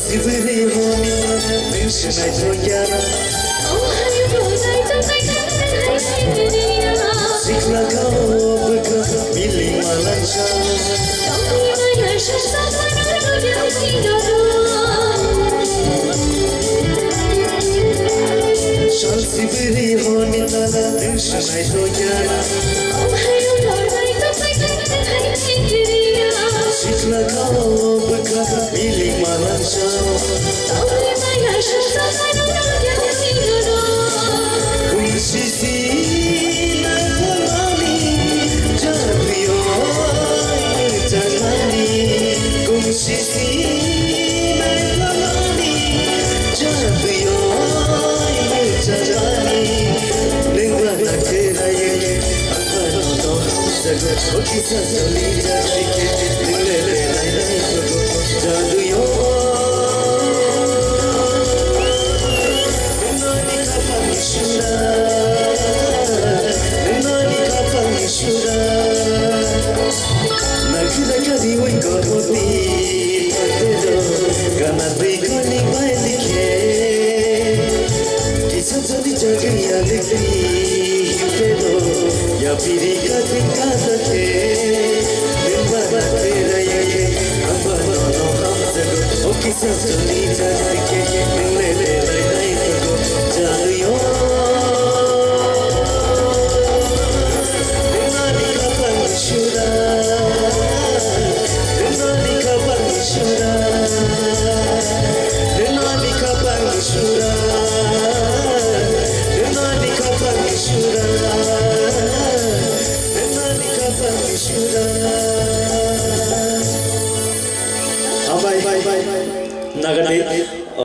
Sibiri honi nishna joyara Oh hayu bolai to kai sikla ka mili malacha Tauhi maya shasa manu ryasi dodo Sibiri honi nishna joyara Oh hayu bolai to kai sikla ka mili malacha Tauhi maya shasa manu ryasi dodo Kunsisi na kalani jabiyo jalani Kunsisi na kalani jabiyo jalani Lingwa na tera ye angano no sagar okisa joli jashike lele lai jaduyo Bye bye bye. Nagade.